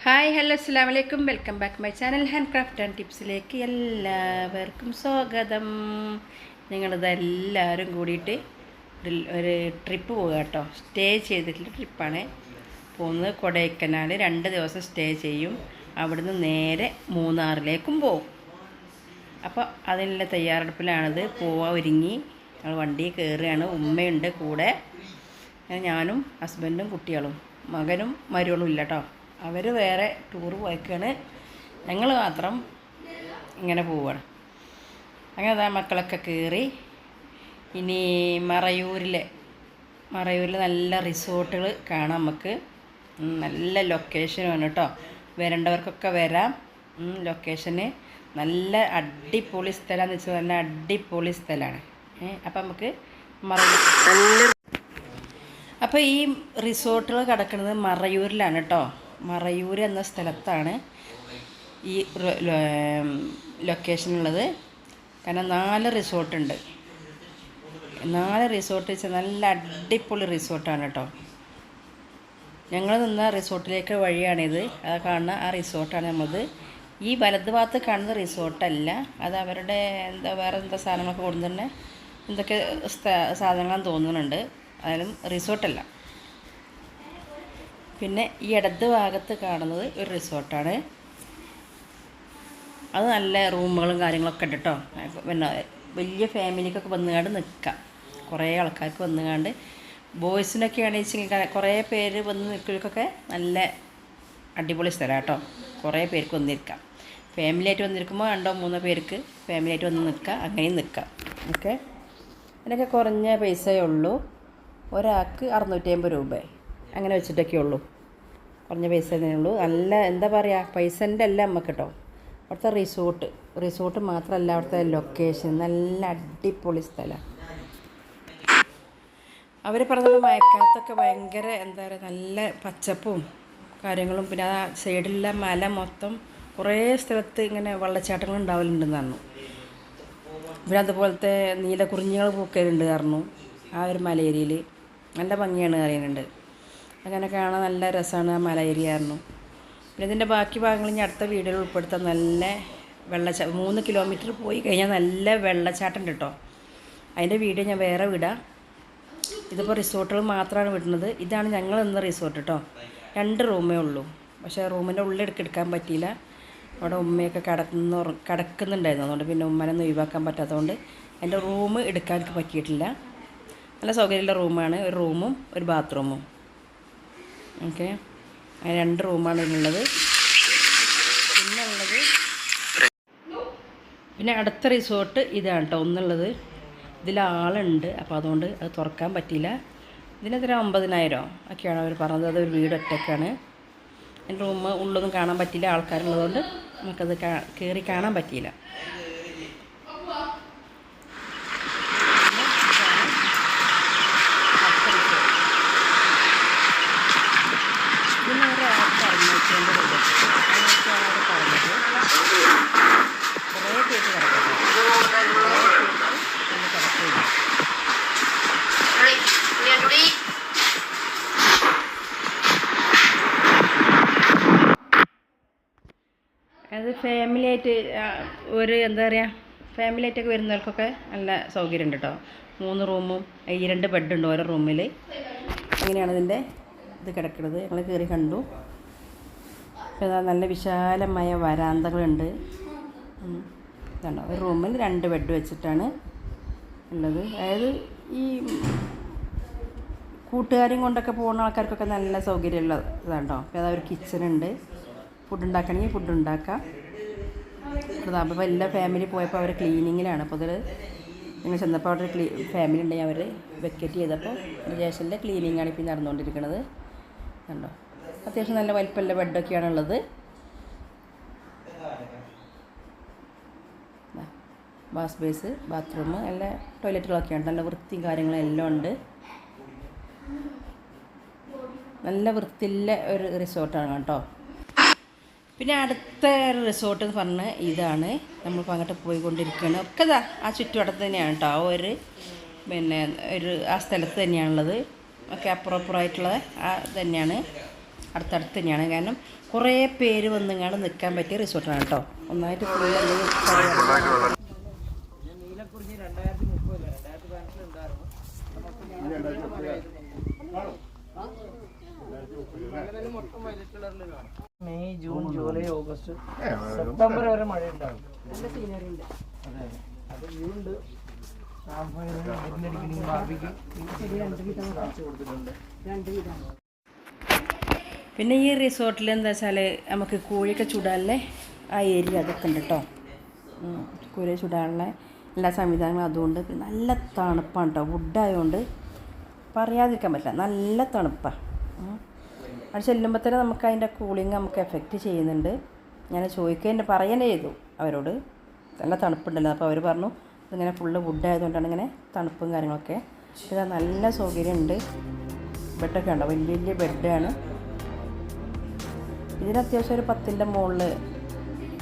Hi hello അസ്സലാമു അലൈക്കും welcome back my channel hand craft and ടിപ്സിലേക്ക് എല്ലാവർക്കും സ്വാഗതം. നിങ്ങളിതെല്ലാവരും കൂടിയിട്ട് ഒരു ട്രിപ്പ് പോവുക കേട്ടോ. സ്റ്റേ ചെയ്തിട്ടുള്ള ട്രിപ്പാണ് പോകുന്നത്. കൊടൈക്കനാൽ 2 ദിവസം സ്റ്റേ ചെയ്യും. അവിടുന്ന് നേരെ മൂന്നാറിലേക്കും പോകും. അപ്പോൾ അതിനുള്ള തയ്യാറെടുപ്പിലാണിത്. പോവാൻ ഒരുങ്ങി ഞങ്ങൾ വണ്ടി കയറുകയാണ്. ഉമ്മയുണ്ട് കൂടെ, ഞാനും ഹസ്ബൻഡും കുട്ടികളും, മകനും മരുമകളും ഇല്ല കേട്ടോ. അവർ വേറെ ടൂർ പോയേക്കാണ്. ഞങ്ങൾ മാത്രം ഇങ്ങനെ പോവുകയാണ്. അങ്ങനെ അതാ മക്കളൊക്കെ കയറി. ഇനി മറയൂരിൽ നല്ല റിസോർട്ടുകൾ കാണാം. നമുക്ക് നല്ല ലൊക്കേഷനാണ് കേട്ടോ. വരേണ്ടവർക്കൊക്കെ വരാം. ലൊക്കേഷന് നല്ല അടിപൊളി സ്ഥലമാണെന്ന് വെച്ചാൽ നല്ല അടിപൊളി സ്ഥലമാണ്. അപ്പം നമുക്ക് അപ്പോൾ ഈ റിസോർട്ടുകൾ കിടക്കുന്നത് മറയൂരിലാണ് കേട്ടോ. മറയൂർ എന്ന സ്ഥലത്താണ് ഈ ലൊക്കേഷനുള്ളത്. കാരണം 4 റിസോർട്ടുണ്ട്. 4 റിസോർട്ട് വെച്ചാൽ നല്ല അടിപൊളി റിസോർട്ടാണ് കേട്ടോ. ഞങ്ങൾ നിന്ന റിസോർട്ടിലേക്ക് വഴിയാണിത്. അത് കാണുന്ന ആ റിസോർട്ടാണ് നമ്മളത്. ഈ വലത് ഭാഗത്ത് കാണുന്ന റിസോർട്ടല്ല, അത് അവരുടെ വേറെ സാധനങ്ങളൊക്കെ കൊടുത്തിട്ട് എന്തൊക്കെ സാധനങ്ങളാണെന്ന് തോന്നുന്നുണ്ട്. അതിലും റിസോർട്ടല്ല. പിന്നെ ഈ ഇടത് ഭാഗത്ത് കാണുന്നത് ഒരു റിസോർട്ടാണ്. അത് നല്ല റൂമുകളും കാര്യങ്ങളൊക്കെ ഉണ്ട് കേട്ടോ. പിന്നെ വലിയ ഫാമിലിക്കൊക്കെ വന്നുകൊണ്ട് നിൽക്കാം. കുറേ ആൾക്കാർക്ക് വന്നുകൊണ്ട് ബോയ്സിനൊക്കെ ആണെന്ന് കുറേ പേര് വന്ന് നിൽക്കുന്നവർക്കൊക്കെ നല്ല അടിപൊളി സ്ഥലമാണ് കേട്ടോ. കുറേ പേർക്ക് വന്നിരിക്കാം. ഫാമിലിയായിട്ട് വന്നിരിക്കുമ്പോൾ 2-3 പേർക്ക് ഫാമിലിയായിട്ട് വന്ന് നിൽക്കാം. അങ്ങനെയും നിൽക്കാം. ഓക്കെ, അതിനൊക്കെ കുറഞ്ഞ പൈസയേ ഉള്ളൂ. ഒരാൾക്ക് 650 രൂപ അങ്ങനെ വെച്ചിട്ടൊക്കെ ഉള്ളൂ. കുറഞ്ഞ പൈസ തന്നെ ഉള്ളൂ. നല്ല എന്താ പറയുക, പൈസൻ്റെ അല്ല നമുക്ക് കേട്ടോ. അവിടുത്തെ റിസോർട്ട് മാത്രമല്ല, അവിടുത്തെ ലൊക്കേഷൻ നല്ല അടിപൊളി സ്ഥലമാണ്. അവർ പറഞ്ഞത് മഴക്കാലത്തൊക്കെ ഭയങ്കര എന്താ പറയുക, നല്ല പച്ചപ്പും കാര്യങ്ങളും, പിന്നെ ആ സൈഡിലുള്ള മല മൊത്തം കുറേ സ്ഥലത്ത് ഇങ്ങനെ വെള്ളച്ചാട്ടങ്ങൾ ഉണ്ടാവലുണ്ടെന്ന് പറഞ്ഞു. പിന്നെ അതുപോലത്തെ നീലക്കുറിഞ്ഞികൾ പൂക്കലുണ്ട് പറഞ്ഞു ആ ഒരു മല ഏരിയയിൽ. നല്ല ഭംഗിയാണ് അറിയുന്നുണ്ട്. അങ്ങനെ കാണാൻ നല്ല രസമാണ് ആ മല ഏരിയ ആയിരുന്നു. പിന്നെ ഇതിൻ്റെ ബാക്കി ഭാഗങ്ങൾ ഇനി അടുത്ത വീഡിയോയിൽ ഉൾപ്പെടുത്താൻ. നല്ല 3 കിലോമീറ്റർ പോയി കഴിഞ്ഞാൽ നല്ല വെള്ളച്ചാട്ടം ഉണ്ട് കേട്ടോ. അതിൻ്റെ വീഡിയോ ഞാൻ വേറെ വിടാം. ഇതിപ്പോൾ റിസോർട്ടുകൾ മാത്രമാണ് വിടുന്നത്. ഇതാണ് ഞങ്ങൾ നിന്ന റിസോർട്ട് കേട്ടോ. 2 റൂമേ ഉള്ളൂ. പക്ഷേ റൂമിൻ്റെ ഉള്ളിലേക്ക് എടുക്കാൻ പറ്റിയില്ല. അവിടെ ഉമ്മയൊക്കെ കിടക്കുന്നുണ്ടായിരുന്നു. അതുകൊണ്ട് പിന്നെ ഉമ്മനൊന്നും ഒഴിവാക്കാൻ പറ്റാത്തതുകൊണ്ട് എൻ്റെ റൂം എടുക്കാൻ എനിക്ക് പറ്റിയിട്ടില്ല. നല്ല സൗകര്യമുള്ള റൂമാണ്. ഒരു റൂമും ഒരു ബാത്റൂമും. ഓക്കെ, അങ്ങനെ 2 റൂമാണ് ഇതിനുള്ളത്. പിന്നെ അടുത്ത റിസോർട്ട് ഇതാണ് കേട്ടോ ഒന്നുള്ളത്. ഇതിലാളുണ്ട്, അപ്പോൾ അതുകൊണ്ട് അത് തുറക്കാൻ പറ്റിയില്ല. ഇതിനെത്ര 90,000 ഒക്കെയാണ് അവർ പറഞ്ഞത്. അതൊരു വീട് ഒറ്റയ്ക്കാണ്. എൻ്റെ റൂം ഉള്ളൊന്നും കാണാൻ പറ്റിയില്ല. ആൾക്കാരുള്ളതുകൊണ്ട് നമുക്കത് കയറി കാണാൻ പറ്റിയില്ല. അത് ഫാമിലിയായിട്ട് ഒരു എന്താ പറയുക, ഫാമിലിയായിട്ടൊക്കെ വരുന്നവർക്കൊക്കെ നല്ല സൗകര്യമുണ്ട് കേട്ടോ. 3 റൂമും 2 ബെഡുണ്ട് ഓരോ റൂമിൽ. അങ്ങനെയാണ് ഇതിൻ്റെ ഇത് കിടക്കുന്നത്. ഞങ്ങൾ കയറി കണ്ടു. നല്ല വിശാലമായ വരാന്തകളുണ്ട്. ഇതുണ്ടോ, ഒരു റൂമിൽ 2 ബെഡ് വെച്ചിട്ടാണ് ഉള്ളത്. അതായത് ഈ കൂട്ടുകാരെയും കൊണ്ടൊക്കെ പോകുന്ന ആൾക്കാർക്കൊക്കെ നല്ല സൗകര്യമുള്ള ഇതാണ്ടോ. അപ്പോൾ അതൊരു കിച്ചനുണ്ട്. ഫുഡ് ഉണ്ടാക്കണമെങ്കിൽ ഫുഡ് ഉണ്ടാക്കാം. അപ്പോൾ എല്ലാ ഫാമിലി പോയപ്പോൾ അവർ ക്ലീനിങ്ങിലാണ്. അപ്പോൾ അതിൽ നിങ്ങൾ ചെന്നപ്പോൾ അവിടെ ഫാമിലി ഉണ്ടെങ്കിൽ അവർ വെക്കറ്റ് ചെയ്തപ്പോൾ ജേഷനിലെ ക്ലീനിങ്ങാണ് ഇപ്പോൾ നടന്നുകൊണ്ടിരിക്കുന്നത്. കണ്ടോ, അത്യാവശ്യം നല്ല വലിപ്പമുള്ള ബെഡൊക്കെയാണുള്ളത്. വാഷ് ബേസ്, ബാത്റൂം, നല്ല ടോയ്ലറ്റുകളൊക്കെ ഉണ്ട്. നല്ല വൃത്തിയും കാര്യങ്ങളും എല്ലാം ഉണ്ട്. നല്ല വൃത്തിയുള്ള ഒരു റിസോർട്ടാണ് കേട്ടോ. പിന്നെ അടുത്ത റിസോർട്ട് എന്ന് പറഞ്ഞാൽ ഇതാണ്. നമ്മളിപ്പോൾ അങ്ങോട്ട് പോയിക്കൊണ്ടിരിക്കുകയാണ്. ഒക്കെ ആ ചുറ്റുവട്ടത്ത് തന്നെയാണ് കേട്ടോ. ആ സ്ഥലത്ത് തന്നെയാണുള്ളത്. ഒക്കെ അപ്പുറമായിട്ടുള്ളത് തന്നെയാണ്. അടുത്തടുത്ത് തന്നെയാണ്. കാരണം കുറേ പേര് വന്നിങ്ങാണ്ട് നിൽക്കാൻ പറ്റിയ റിസോർട്ടാണ് കേട്ടോ. ഒന്നായിട്ട് full May, June, July, August, September വരെ മഴ ഉണ്ടാവും. നല്ല സീനറി ഉണ്ട്. അതെ, അത് വ്യൂ ഉണ്ട്. പിന്നെ ഈ റിസോർട്ടിൽ എന്താ വെച്ചാൽ നമുക്ക് കോഴിയൊക്കെ ചുടാനുള്ള ആ ഏരിയ അതൊക്കെ ഉണ്ട് കേട്ടോ. കോഴി ചുടാനുള്ള എല്ലാ സംവിധാനങ്ങളും അതുകൊണ്ട് നല്ല തണുപ്പാണ് കേട്ടോ. വുഡായതുകൊണ്ട് പറയാതിരിക്കാൻ പറ്റില്ല, നല്ല തണുപ്പാണ്. അത് ചെല്ലുമ്പോൾ തന്നെ നമുക്ക് അതിൻ്റെ കൂളിങ് നമുക്ക് എഫക്റ്റ് ചെയ്യുന്നുണ്ട്. ഞാൻ ചോദിക്കുക പറയണേ ചെയ്തു അവരോട്, നല്ല തണുപ്പുണ്ടല്ലോ. അപ്പോൾ അവർ പറഞ്ഞു ഇതിങ്ങനെ ഫുള്ള് വുഡായതുകൊണ്ടാണ് ഇങ്ങനെ തണുപ്പും കാര്യങ്ങളൊക്കെ. ഇതാ നല്ല സൗകര്യമുണ്ട്. ബെഡൊക്കെ ഉണ്ടോ, വലിയ വലിയ ബെഡാണ്. ഇതിന് അത്യാവശ്യം ഒരു 10ൻ്റെ മുകളിൽ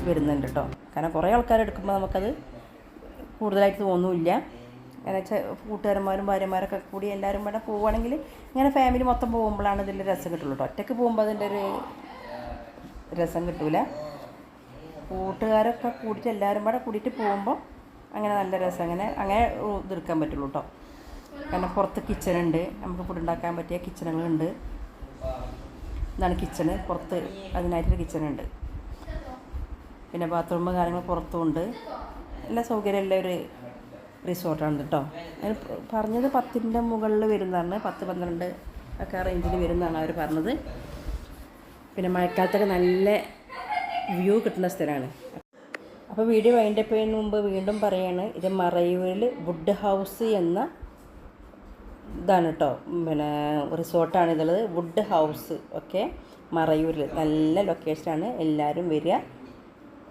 വരുന്നുണ്ട് കേട്ടോ. കാരണം കുറേ ആൾക്കാർ എടുക്കുമ്പോൾ നമുക്കത് കൂടുതലായിട്ട് തോന്നില്ല. അങ്ങനെ വെച്ചാൽ കൂട്ടുകാരന്മാരും ഭാര്യമാരൊക്കെ കൂടി എല്ലാവരും ഇവിടെ പോവുകയാണെങ്കിൽ ഇങ്ങനെ ഫാമിലി മൊത്തം പോകുമ്പോഴാണ് ഇതിൻ്റെ രസം കിട്ടുള്ളൂ കേട്ടോ. ഒറ്റയ്ക്ക് പോകുമ്പോൾ അതിൻ്റെ ഒരു രസം കിട്ടില്ല. കൂട്ടുകാരൊക്കെ കൂടിയിട്ട് എല്ലാവരും കൂടെ കൂടിയിട്ട് പോകുമ്പോൾ അങ്ങനെ നല്ല രസം അങ്ങനെ ഇതെടുക്കാൻ പറ്റുള്ളൂ കേട്ടോ. കാരണം പുറത്ത് കിച്ചണുണ്ട്, നമുക്ക് ഫുഡ് ഉണ്ടാക്കാൻ പറ്റിയ കിച്ചണുകളുണ്ട്. ഇതാണ് കിച്ചണ്, പുറത്ത് അതിനായിട്ടൊരു കിച്ചണുണ്ട്. പിന്നെ ബാത്റൂം കാര്യങ്ങൾ പുറത്തും ഉണ്ട്. എല്ലാ സൗകര്യമുള്ള ഒരു റിസോർട്ടാണ് കേട്ടോ. ഞാൻ പറഞ്ഞത് 10ൻ്റെ മുകളിൽ വരുന്നതാണ്, 10-12 ഒക്കെ റേഞ്ചിൽ വരുന്നതാണ് അവർ പറഞ്ഞത്. പിന്നെ മഴക്കാലത്തൊക്കെ നല്ല വ്യൂ കിട്ടുന്ന സ്ഥലമാണ്. അപ്പോൾ വീഡിയോ വൈൻഡപ്പ് ചെയ്യുന്നതിന് മുമ്പ് വീണ്ടും പറയാണ്, ഇത് മറയൂരിൽ വുഡ് ഹൗസ് എന്ന ഇതാണ് കേട്ടോ. പിന്നെ റിസോർട്ടാണ് ഇതുള്ളത്, വുഡ് ഹൗസ്. ഓക്കെ, മറയൂരിൽ നല്ല ലൊക്കേഷനാണ്. എല്ലാവരും വരിക.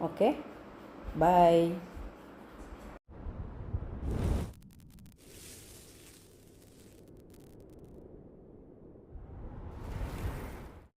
Okay, by.